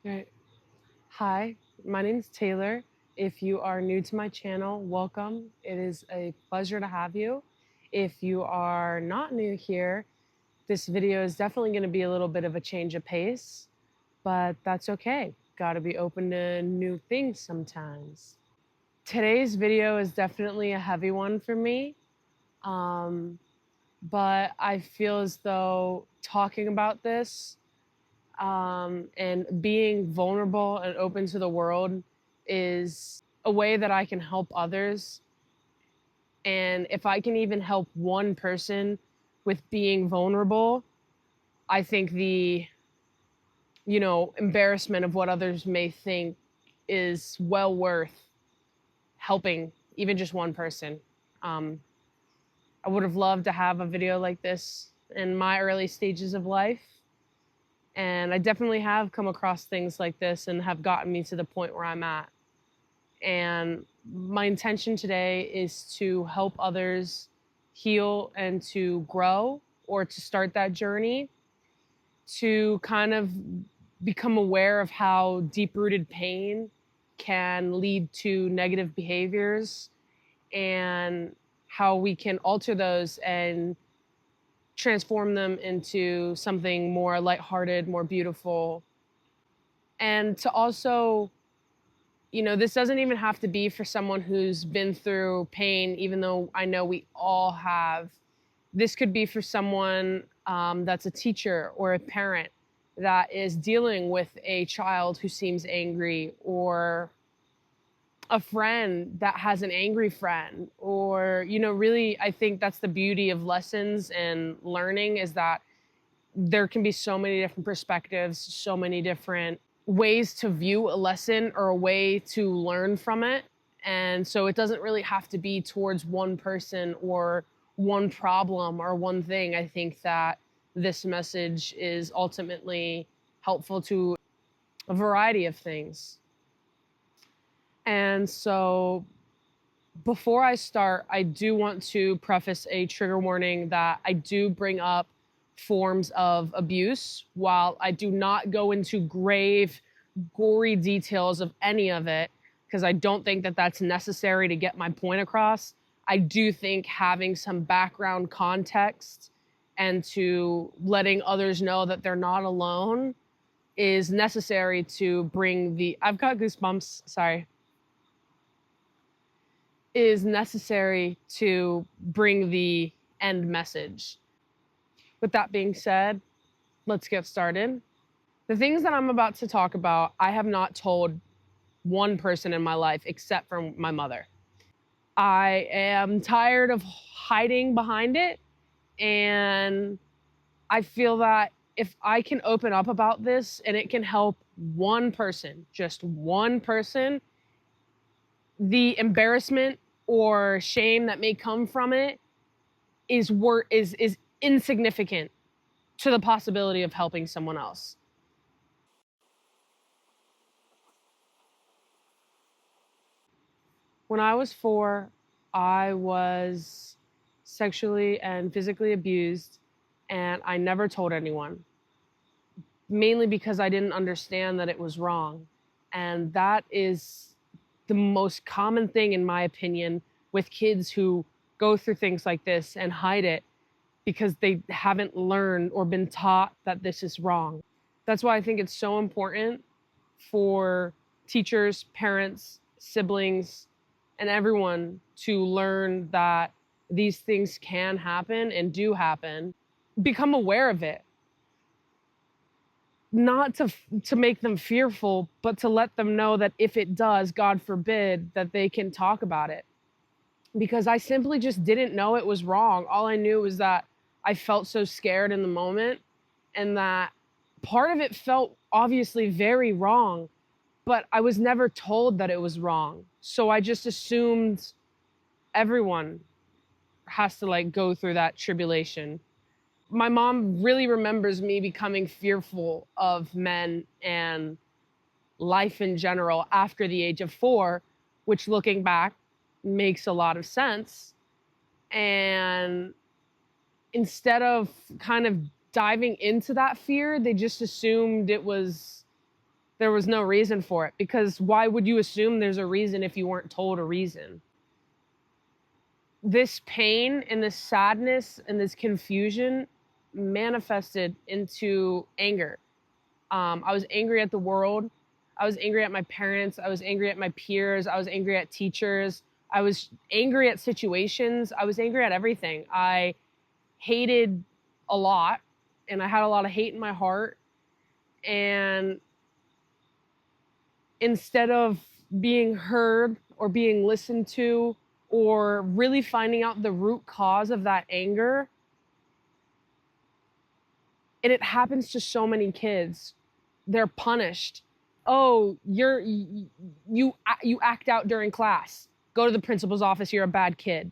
Right. Hi, my name's Taylor. If you are new to my channel, welcome. It is a pleasure to have you. If you are not new here, this video is definitely going to be a little bit of a change of pace, but that's okay. Got to be open to new things sometimes. Today's video is definitely a heavy one for me, um, but I feel as though talking about this and being vulnerable and open to the world is a way that I can help others. And if I can even help one person with being vulnerable, I think the, embarrassment of what others may think is well worth helping even just one person. Um, I would have loved to have a video like this in my early stages of life. And I definitely have come across things like this and have gotten me to the point where I'm at. And my intention today is to help others heal and to grow or to start that journey, to kind of become aware of how deep rooted pain can lead to negative behaviors and how we can alter those and transform them into something more lighthearted, more beautiful. And to also, this doesn't even have to be for someone who's been through pain, even though I know we all have. This could be for someone that's a teacher or a parent that is dealing with a child who seems angry, or a friend that has an angry friend, or, really, I think that's the beauty of lessons and learning, is that there can be so many different perspectives, so many different ways to view a lesson or a way to learn from it. And so it doesn't really have to be towards one person or one problem or one thing. I think that this message is ultimately helpful to a variety of things. And so before I start, I do want to preface a trigger warning that I do bring up forms of abuse. While I do not go into grave, gory details of any of it, because I don't think that that's necessary to get my point across, I do think having some background context and to letting others know that they're not alone is necessary to bring the, I've got goosebumps, sorry, is necessary to bring the end message. With that being said, let's get started. The things that I'm about to talk about, I have not told one person in my life except for my mother. I am tired of hiding behind it, and I feel that if I can open up about this and it can help one person, just one person, the embarrassment or shame that may come from it is insignificant to the possibility of helping someone else. When I was 4, I was sexually and physically abused, and I never told anyone, mainly because I didn't understand that it was wrong. And that is the most common thing, in my opinion, with kids who go through things like this and hide it because they haven't learned or been taught that this is wrong. That's why I think it's so important for teachers, parents, siblings, and everyone to learn that these things can happen and do happen. Become aware of it. Not to make them fearful, but to let them know that if it does, God forbid, that they can talk about it. Because I simply just didn't know it was wrong. All I knew was that I felt so scared in the moment, and that part of it felt obviously very wrong, but I was never told that it was wrong. So I just assumed everyone has to go through that tribulation. My mom really remembers me becoming fearful of men and life in general after the age of 4, which, looking back, makes a lot of sense. And instead of kind of diving into that fear, they just assumed it was there was no reason for it, because why would you assume there's a reason if you weren't told a reason? This pain and this sadness and this confusion manifested into anger. I was angry at the world. I was angry at my parents. I was angry at my peers. I was angry at teachers. I was angry at situations. I was angry at everything. I hated a lot, and I had a lot of hate in my heart. And instead of being heard or being listened to or really finding out the root cause of that anger, and it happens to so many kids, they're punished. Oh, you act out during class. Go to the principal's office, you're a bad kid.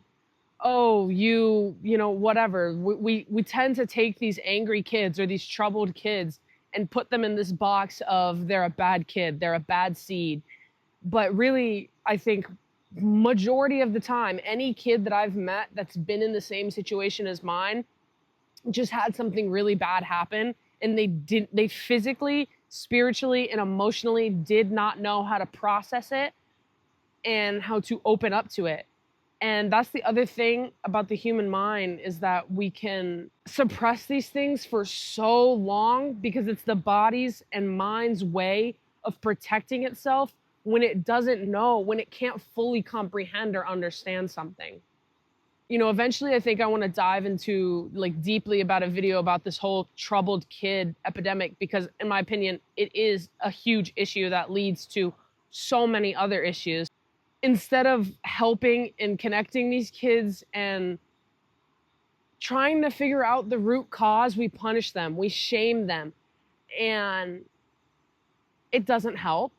Oh, you know, whatever. We tend to take these angry kids or these troubled kids and put them in this box of they're a bad kid, they're a bad seed. But really, I think majority of the time, any kid that I've met that's been in the same situation as mine just had something really bad happen, and they physically, spiritually, and emotionally did not know how to process it and how to open up to it. And that's the other thing about the human mind, is that we can suppress these things for so long because it's the body's and mind's way of protecting itself when it doesn't know, when it can't fully comprehend or understand something. You know, eventually I think I want to dive into like deeply about a video about this whole troubled kid epidemic, because in my opinion, it is a huge issue that leads to so many other issues. Instead of helping and connecting these kids and trying to figure out the root cause, we punish them, we shame them, and it doesn't help.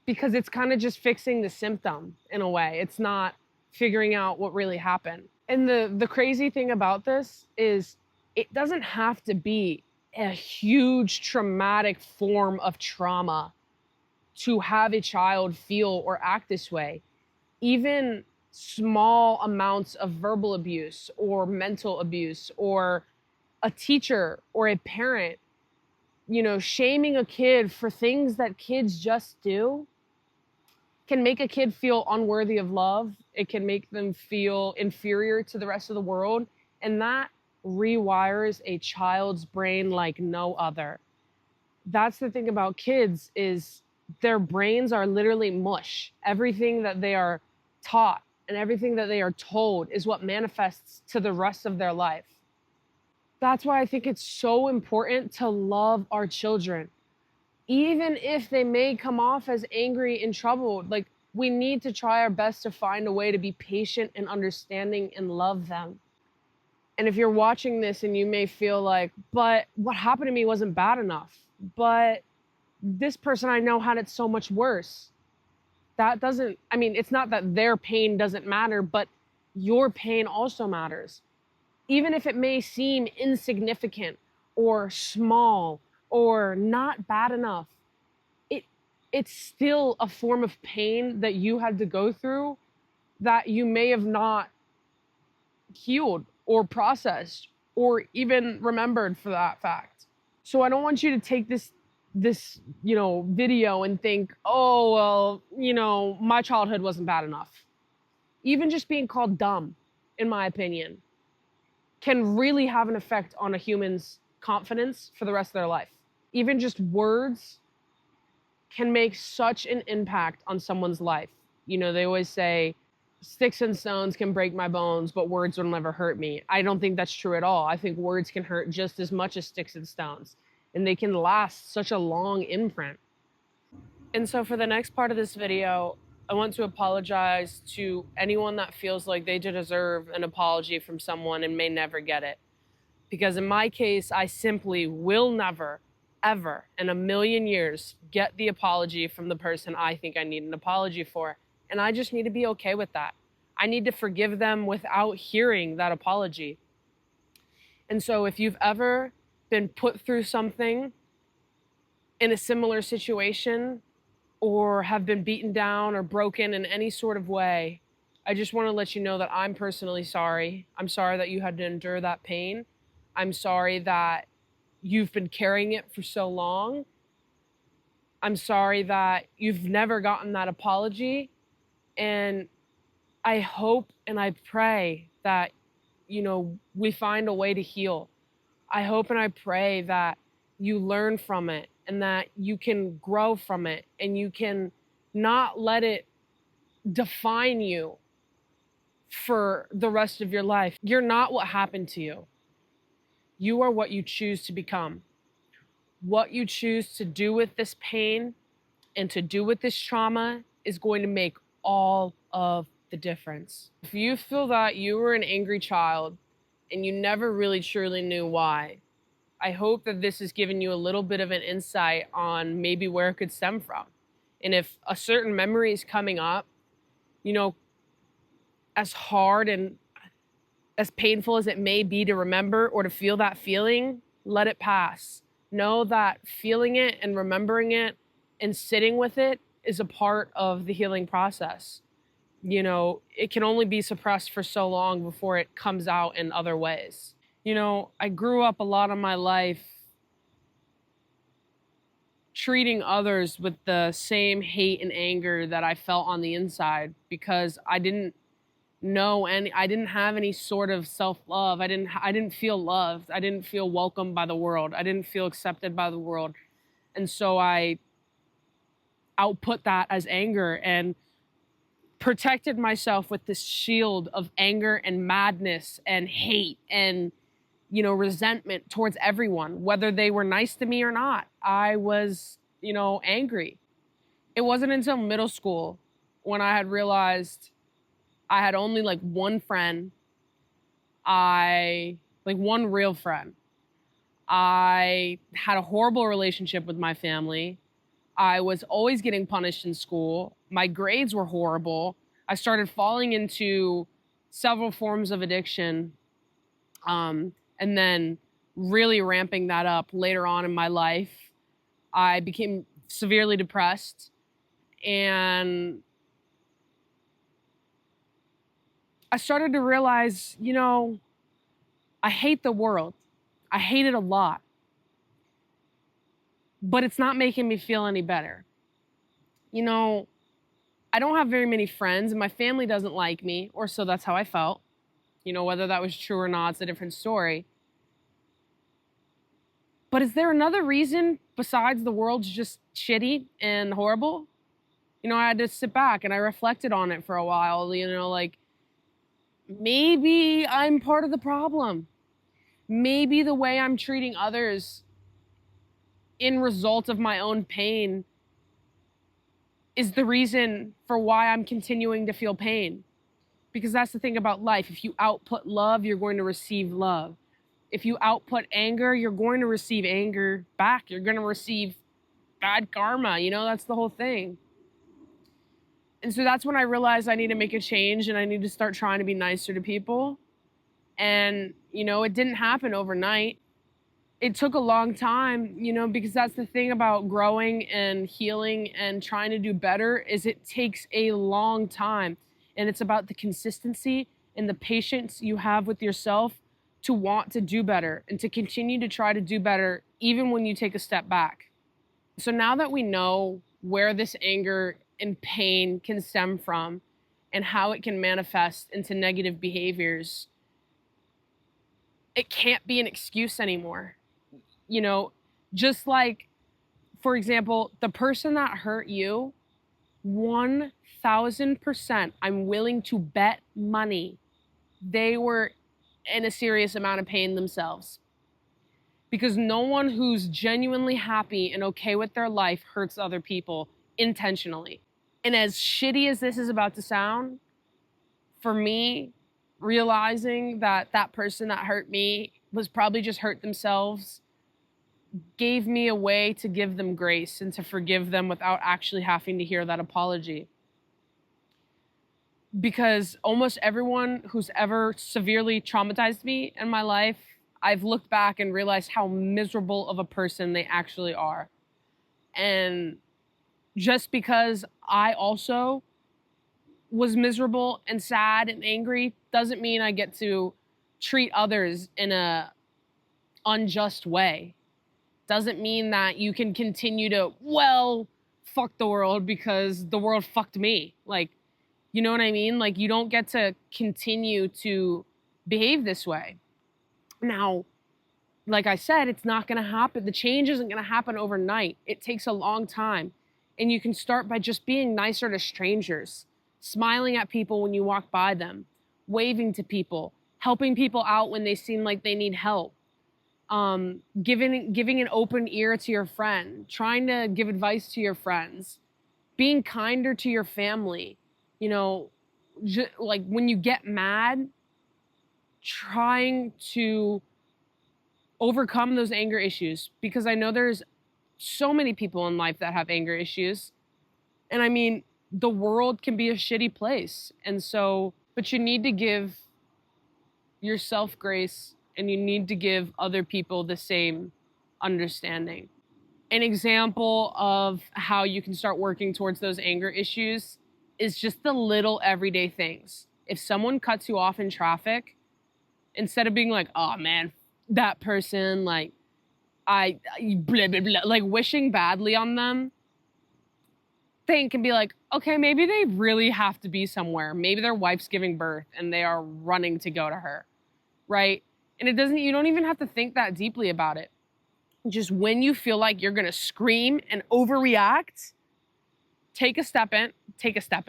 Because it's kind of just fixing the symptom in a way. It's not figuring out what really happened. And the crazy thing about this is it doesn't have to be a huge traumatic form of trauma to have a child feel or act this way. Even small amounts of verbal abuse or mental abuse, or a teacher or a parent, you know, shaming a kid for things that kids just do, can make a kid feel unworthy of love. It can make them feel inferior to the rest of the world. And that rewires a child's brain like no other. That's the thing about kids, is their brains are literally mush. Everything that they are taught and everything that they are told is what manifests to the rest of their life. That's why I think it's so important to love our children. Even if they may come off as angry and troubled, like, we need to try our best to find a way to be patient and understanding and love them. And if you're watching this and you may feel like, but what happened to me wasn't bad enough, but this person I know had it so much worse. That doesn't, I mean, it's not that their pain doesn't matter, but your pain also matters. Even if it may seem insignificant or small or not bad enough, it's still a form of pain that you had to go through that you may have not healed or processed or even remembered, for that fact. So I don't want you to take this you know, video and think, oh, well, you know, my childhood wasn't bad enough. Even just being called dumb, in my opinion, can really have an effect on a human's confidence for the rest of their life. Even just words can make such an impact on someone's life. You know, they always say, sticks and stones can break my bones, but words will never hurt me. I don't think that's true at all. I think words can hurt just as much as sticks and stones, and they can last such a long imprint. And so for the next part of this video, I want to apologize to anyone that feels like they deserve an apology from someone and may never get it. Because in my case, I simply will never, ever in a million years get the apology from the person I think I need an apology for. And I just need to be okay with that. I need to forgive them without hearing that apology. And so if you've ever been put through something in a similar situation, or have been beaten down or broken in any sort of way, I just want to let you know that I'm personally sorry. I'm sorry that you had to endure that pain. I'm sorry that you've been carrying it for so long. I'm sorry that you've never gotten that apology. And I hope and I pray that, we find a way to heal. I hope and I pray that you learn from it and that you can grow from it and you can not let it define you for the rest of your life. You're not what happened to you. You are what you choose to become. What you choose to do with this pain and to do with this trauma is going to make all of the difference. If you feel that you were an angry child and you never really truly knew why, I hope that this has given you a little bit of an insight on maybe where it could stem from. And if a certain memory is coming up, as hard and as painful as it may be to remember or to feel that feeling, let it pass. Know that feeling it and remembering it and sitting with it is a part of the healing process. It can only be suppressed for so long before it comes out in other ways. I grew up a lot of my life treating others with the same hate and anger that I felt on the inside because I didn't have any sort of self-love. I didn't feel loved. I didn't feel welcomed by the world. I didn't feel accepted by the world. And so I output that as anger and protected myself with this shield of anger and madness and hate and, resentment towards everyone, whether they were nice to me or not. I was, angry. It wasn't until middle school when I had realized I had only one friend. One real friend. I had a horrible relationship with my family. I was always getting punished in school. My grades were horrible. I started falling into several forms of addiction, and then really ramping that up later on in my life. I became severely depressed, and I started to realize, I hate the world. I hate it a lot. But it's not making me feel any better. I don't have very many friends, and my family doesn't like me, or so that's how I felt. Whether that was true or not, it's a different story. But is there another reason besides the world's just shitty and horrible? I had to sit back and I reflected on it for a while, maybe I'm part of the problem. Maybe the way I'm treating others in result of my own pain is the reason for why I'm continuing to feel pain. Because that's the thing about life. If you output love, you're going to receive love. If you output anger, you're going to receive anger back. You're going to receive bad karma. That's the whole thing. And so that's when I realized I need to make a change and I need to start trying to be nicer to people. And, it didn't happen overnight. It took a long time, because that's the thing about growing and healing and trying to do better is it takes a long time. And it's about the consistency and the patience you have with yourself to want to do better and to continue to try to do better even when you take a step back. So now that we know where this anger and pain can stem from and how it can manifest into negative behaviors, it can't be an excuse anymore. Just like, for example, the person that hurt you, 1,000%, I'm willing to bet money they were in a serious amount of pain themselves. Because no one who's genuinely happy and okay with their life hurts other people intentionally. And as shitty as this is about to sound, for me, realizing that that person that hurt me was probably just hurt themselves gave me a way to give them grace and to forgive them without actually having to hear that apology. Because almost everyone who's ever severely traumatized me in my life, I've looked back and realized how miserable of a person they actually are. And just because I also was miserable and sad and angry doesn't mean I get to treat others in a unjust way. doesn't mean that you can continue to, well, fuck the world because the world fucked me. Like, you know what I mean? Like, you don't get to continue to behave this way. Now, like I said, it's not going to happen. The change isn't going to happen overnight. It takes a long time. And you can start by just being nicer to strangers, smiling at people when you walk by them, waving to people, helping people out when they seem like they need help, giving an open ear to your friend, trying to give advice to your friends, being kinder to your family. You know, like when you get mad, trying to overcome those anger issues, because I know there's so many people in life that have anger issues. And I mean, the world can be a shitty place. And so, but you need to give yourself grace and you need to give other people the same understanding. An example of how you can start working towards those anger issues is just the little everyday things. If someone cuts you off in traffic, instead of being like, oh man, that person, like, blah, blah, blah, like wishing badly on them, think and be like, okay, maybe they really have to be somewhere. Maybe their wife's giving birth and they are running to go to her, right? And you don't even have to think that deeply about it. Just when you feel like you're gonna scream and overreact, take a second, take a step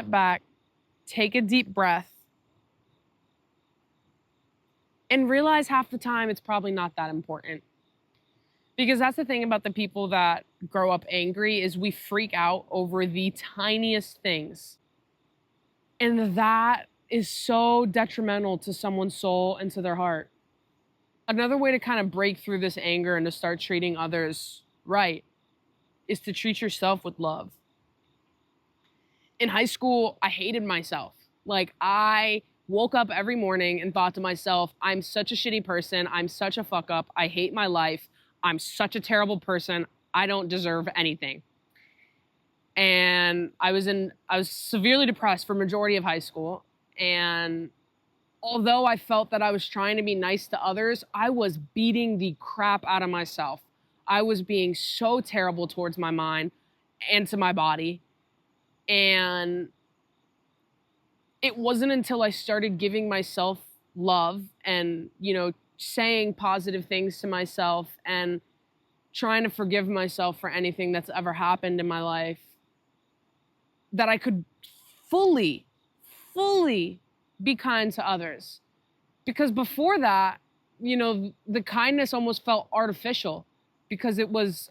back, take a deep breath, and realize half the time it's probably not that important. Because that's the thing about the people that grow up angry, is we freak out over the tiniest things. And that is so detrimental to someone's soul and to their heart. Another way to kind of break through this anger and to start treating others right is to treat yourself with love. In high school, I hated myself. Like, I woke up every morning and thought to myself, I'm such a shitty person. I'm such a fuck up. I hate my life. I'm such a terrible person. I don't deserve anything. And I was severely depressed for majority of high school. And although I felt that I was trying to be nice to others, I was beating the crap out of myself. I was being so terrible towards my mind and to my body. And it wasn't until I started giving myself love and, you know, saying positive things to myself and trying to forgive myself for anything that's ever happened in my life that I could fully be kind to others. Because before that, you know, the kindness almost felt artificial because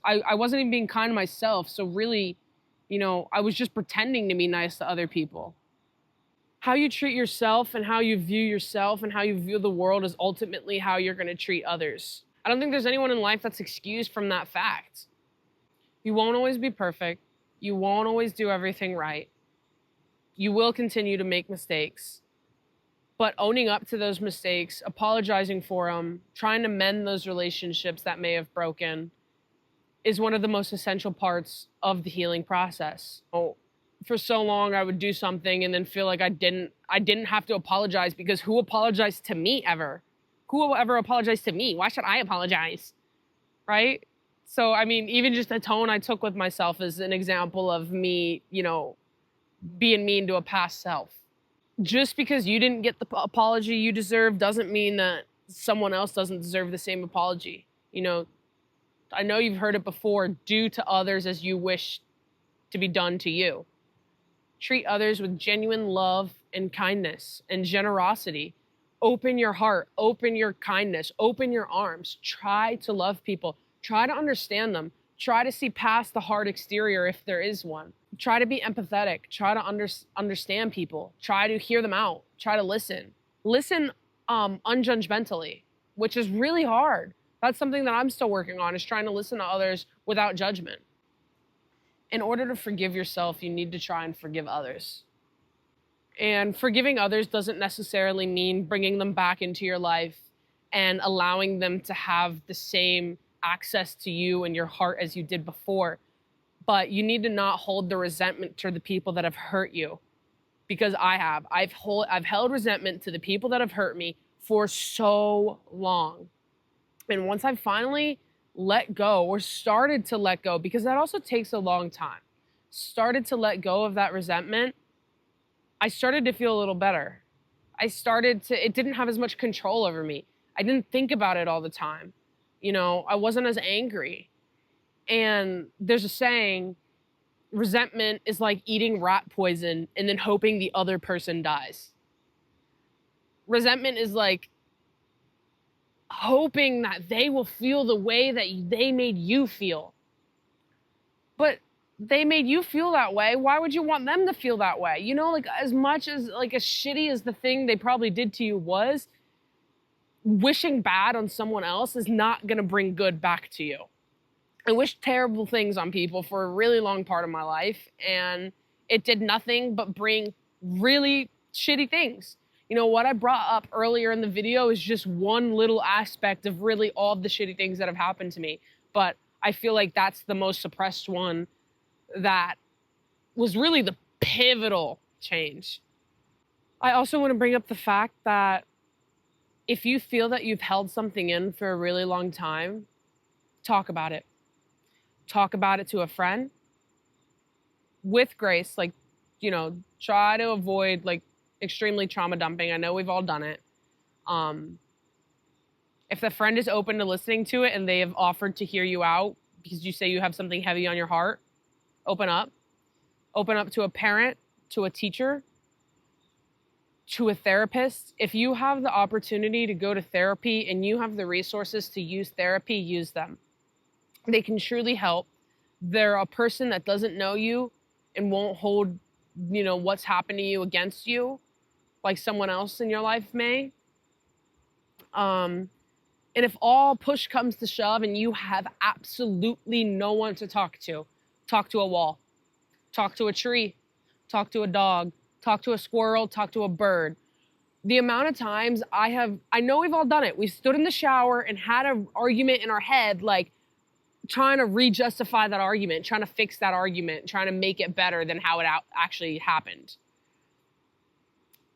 I wasn't even being kind to myself. So really, you know, I was just pretending to be nice to other people. How you treat yourself and how you view yourself and how you view the world is ultimately how you're going to treat others. I don't think there's anyone in life that's excused from that fact. You won't always be perfect. You won't always do everything right. You will continue to make mistakes. But owning up to those mistakes, apologizing for them, trying to mend those relationships that may have broken is one of the most essential parts of the healing process. For so long, I would do something and then feel like I didn't have to apologize, because who apologized to me ever? Who will ever apologize to me? Why should I apologize? Right? So, I mean, even just the tone I took with myself is an example of me, you know, being mean to a past self. Just because you didn't get the apology you deserve doesn't mean that someone else doesn't deserve the same apology. You know, I know you've heard it before, do to others as you wish to be done to you. Treat others with genuine love and kindness and generosity. Open your heart, open your kindness, open your arms. Try to love people. Try to understand them. Try to see past the hard exterior if there is one. Try to be empathetic. Try to understand people. Try to hear them out. Try to listen. Listen unjudgmentally, which is really hard. That's something that I'm still working on, is trying to listen to others without judgment. In order to forgive yourself, you need to try and forgive others. And forgiving others doesn't necessarily mean bringing them back into your life and allowing them to have the same access to you and your heart as you did before. But you need to not hold the resentment to the people that have hurt you. Because I've held resentment to the people that have hurt me for so long. And once I finally let go, or started to let go, because that also takes a long time, started to let go of that resentment, I started to feel a little better. It didn't have as much control over me. I didn't think about it all the time. I wasn't as angry. And there's a saying, resentment is like eating rat poison and then hoping the other person dies. Resentment is like hoping that they will feel the way that they made you feel. But they made you feel that way. Why would you want them to feel that way? Like, as much as, like, as shitty as the thing they probably did to you was, wishing bad on someone else is not going to bring good back to you. I wished terrible things on people for a really long part of my life, and it did nothing but bring really shitty things. What I brought up earlier in the video is just one little aspect of really all the shitty things that have happened to me. But I feel like that's the most suppressed one that was really the pivotal change. I also want to bring up the fact that if you feel that you've held something in for a really long time, talk about it. Talk about it to a friend with grace. Like, try to avoid, like, extremely trauma dumping. I know we've all done it. If the friend is open to listening to it and they have offered to hear you out because you say you have something heavy on your heart, open up. Open up to a parent, to a teacher, to a therapist. If you have the opportunity to go to therapy and you have the resources to use therapy, use them. They can truly help. They're a person that doesn't know you and won't hold, what's happened to you against you like someone else in your life may. And if all push comes to shove and you have absolutely no one to talk to a wall, talk to a tree, talk to a dog, talk to a squirrel, talk to a bird. The amount of times I know we've all done it. We stood in the shower and had an argument in our head, like trying to re-justify that argument, trying to fix that argument, trying to make it better than how it actually happened.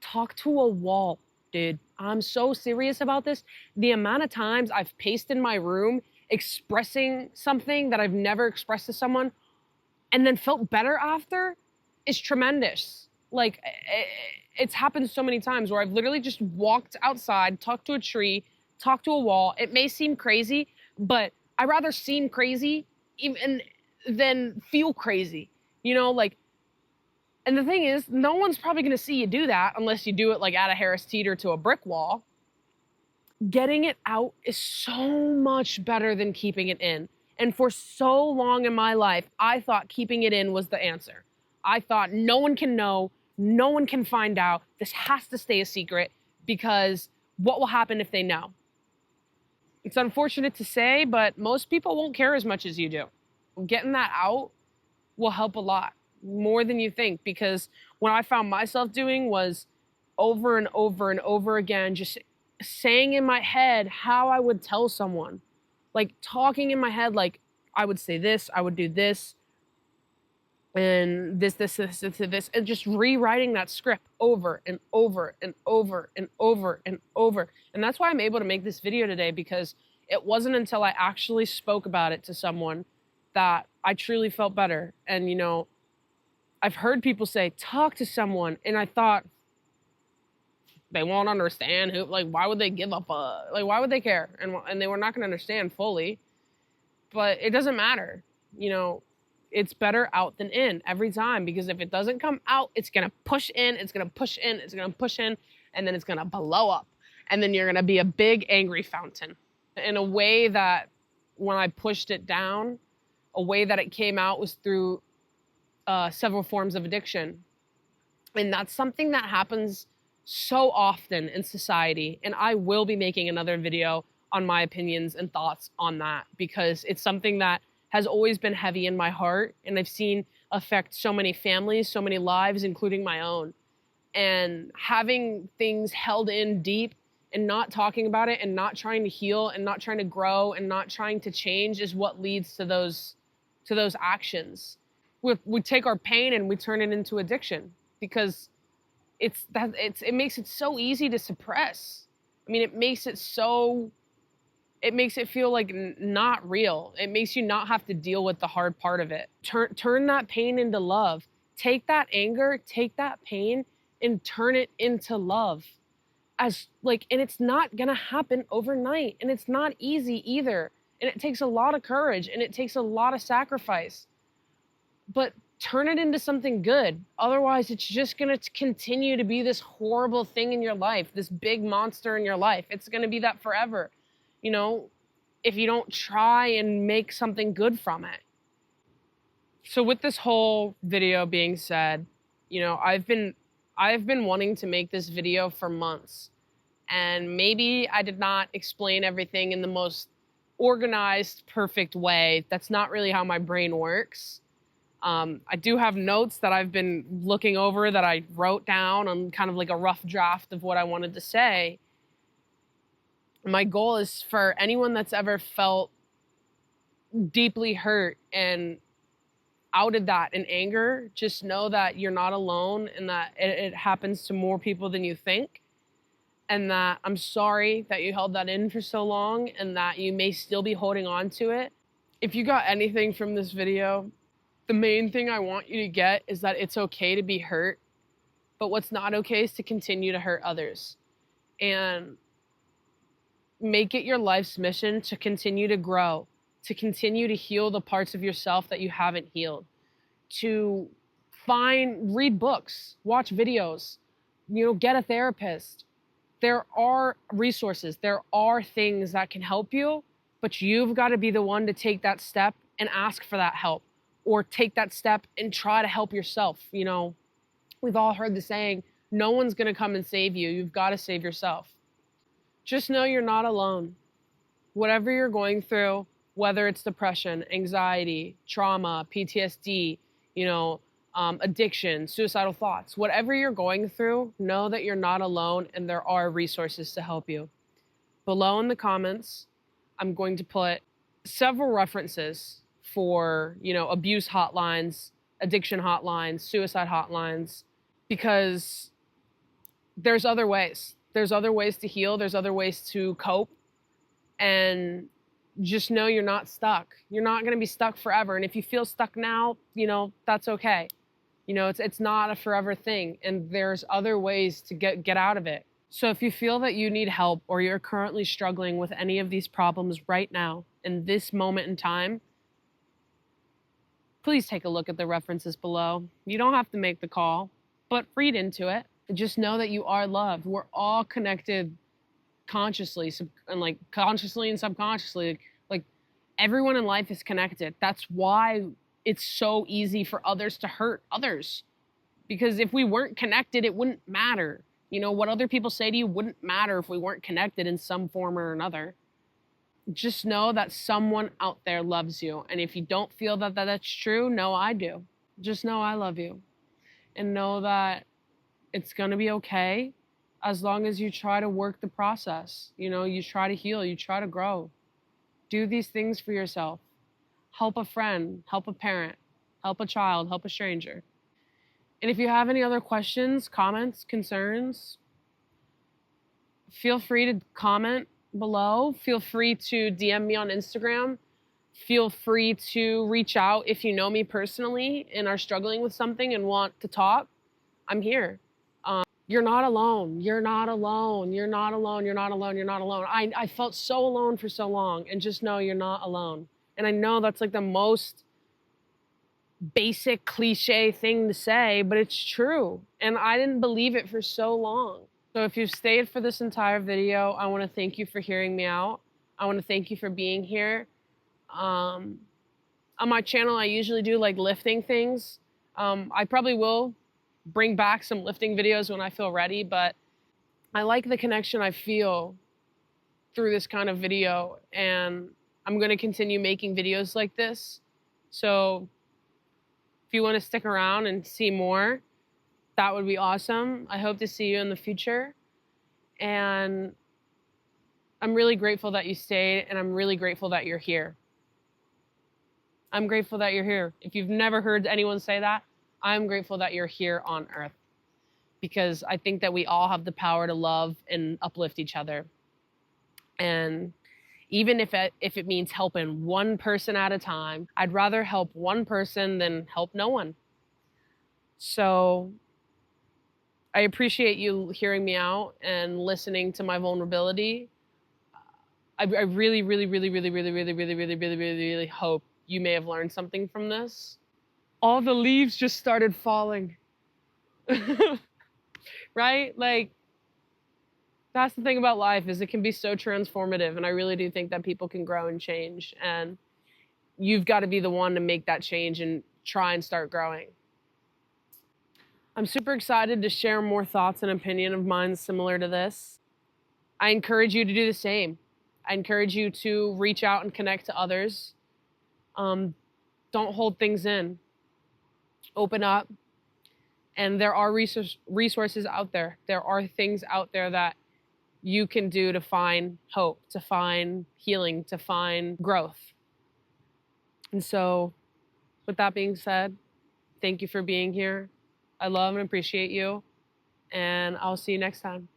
Talk to a wall, dude. I'm so serious about this. The amount of times I've paced in my room expressing something that I've never expressed to someone and then felt better after is tremendous. Like, it's happened so many times where I've literally just walked outside, talked to a tree, talked to a wall. It may seem crazy, but I'd rather seem crazy even than feel crazy, and the thing is, no one's probably going to see you do that unless you do it like at a Harris Teeter to a brick wall. Getting it out is so much better than keeping it in. And for so long in my life, I thought keeping it in was the answer. I thought no one can know, no one can find out. This has to stay a secret because what will happen if they know? It's unfortunate to say, but most people won't care as much as you do. Getting that out will help a lot, more than you think, because what I found myself doing was over and over and over again, just saying in my head how I would tell someone, like talking in my head, like I would say this, I would do this, and this, and just rewriting that script over and over and over and over and over. And that's why I'm able to make this video today, because it wasn't until I actually spoke about it to someone that I truly felt better. And, I've heard people say, talk to someone. And I thought, they won't understand. Why would they give up? Why would they care? And they were not going to understand fully. But it doesn't matter. It's better out than in every time, because if it doesn't come out, it's going to push in, it's going to push in, it's going to push in, and then it's going to blow up. And then you're going to be a big angry fountain. In a way that when I pushed it down, a way that it came out was through several forms of addiction. And that's something that happens so often in society. And I will be making another video on my opinions and thoughts on that, because it's something that has always been heavy in my heart, and I've seen affect so many families, so many lives, including my own. And having things held in deep and not talking about it and not trying to heal and not trying to grow and not trying to change is what leads to those actions. We take our pain and we turn it into addiction, because it makes it so easy to suppress. I mean, it makes it so, it makes it feel like not real. It makes you not have to deal with the hard part of it. Turn that pain into love. Take that anger, take that pain, and turn it into love. As like, and it's not gonna happen overnight, and it's not easy either. And it takes a lot of courage, and it takes a lot of sacrifice. But turn it into something good. Otherwise, it's just gonna continue to be this horrible thing in your life, this big monster in your life. It's gonna be that forever, you know, if you don't try and make something good from it. So with this whole video being said, you know, I've been wanting to make this video for months. And maybe I did not explain everything in the most organized, perfect way. That's not really how my brain works. I do have notes that I've been looking over that I wrote down on kind of like a rough draft of what I wanted to say. My goal is for anyone that's ever felt deeply hurt and outed that in anger, just know that you're not alone, and that it happens to more people than you think. And that I'm sorry that you held that in for so long, and that you may still be holding on to it. If you got anything from this video, the main thing I want you to get is that it's okay to be hurt, but what's not okay is to continue to hurt others. And make it your life's mission to continue to grow, to continue to heal the parts of yourself that you haven't healed, to read books, watch videos, you know, get a therapist. There are resources, there are things that can help you, but you've got to be the one to take that step and ask for that help, or take that step and try to help yourself. You know, we've all heard the saying, no one's going to come and save you. You've got to save yourself. Just know you're not alone. Whatever you're going through, whether it's depression, anxiety, trauma, PTSD, you know, addiction, suicidal thoughts, whatever you're going through, know that you're not alone, and there are resources to help you. Below in the comments, I'm going to put several references for, you know, abuse hotlines, addiction hotlines, suicide hotlines, because there's other ways. There's other ways to heal. There's other ways to cope. And just know you're not stuck. You're not going to be stuck forever. And if you feel stuck now, you know, that's okay. You know, it's not a forever thing. And there's other ways to get out of it. So if you feel that you need help, or you're currently struggling with any of these problems right now, in this moment in time, please take a look at the references below. You don't have to make the call, but read into it. Just know that you are loved. We're all connected consciously, and consciously and subconsciously. Like everyone in life is connected. That's why it's so easy for others to hurt others. Because if we weren't connected, it wouldn't matter. You know, what other people say to you wouldn't matter if we weren't connected in some form or another. Just know that someone out there loves you. And if you don't feel that that's true, know I do. Just know I love you. And know that it's going to be okay as long as you try to work the process. You know, you try to heal, you try to grow. Do these things for yourself. Help a friend, help a parent, help a child, help a stranger. And if you have any other questions, comments, concerns, feel free to comment below. Feel free to DM me on Instagram. Feel free to reach out if you know me personally and are struggling with something and want to talk. I'm here. You're not alone. You're not alone. You're not alone. You're not alone. You're not alone. I felt so alone for so long, and just know you're not alone. And I know that's like the most basic cliche thing to say, but it's true. And I didn't believe it for so long. So if you've stayed for this entire video, I want to thank you for hearing me out. I want to thank you for being here. On my channel, I usually do like lifting things. I probably will bring back some lifting videos when I feel ready, but I like the connection I feel through this kind of video, and I'm going to continue making videos like this. So if you want to stick around and see more, that would be awesome. I hope to see you in the future. And I'm really grateful that you stayed, and I'm really grateful that you're here. I'm grateful that you're here. If you've never heard anyone say that, I'm grateful that you're here on Earth, because I think that we all have the power to love and uplift each other. And even if it means helping one person at a time, I'd rather help one person than help no one. So I appreciate you hearing me out and listening to my vulnerability. I really, really, really, really, really, really, really, really, really, really, really hope you may have learned something from this. All the leaves just started falling. Right? Like, that's the thing about life, is it can be so transformative, and I really do think that people can grow and change, and you've got to be the one to make that change and try and start growing. I'm super excited to share more thoughts and opinion of mine similar to this. I encourage you to do the same. I encourage you to reach out and connect to others. Don't hold things in. Open up. And there are resources out there. There are things out there that you can do to find hope, to find healing, to find growth. And so, with that being said, thank you for being here. I love and appreciate you. And I'll see you next time.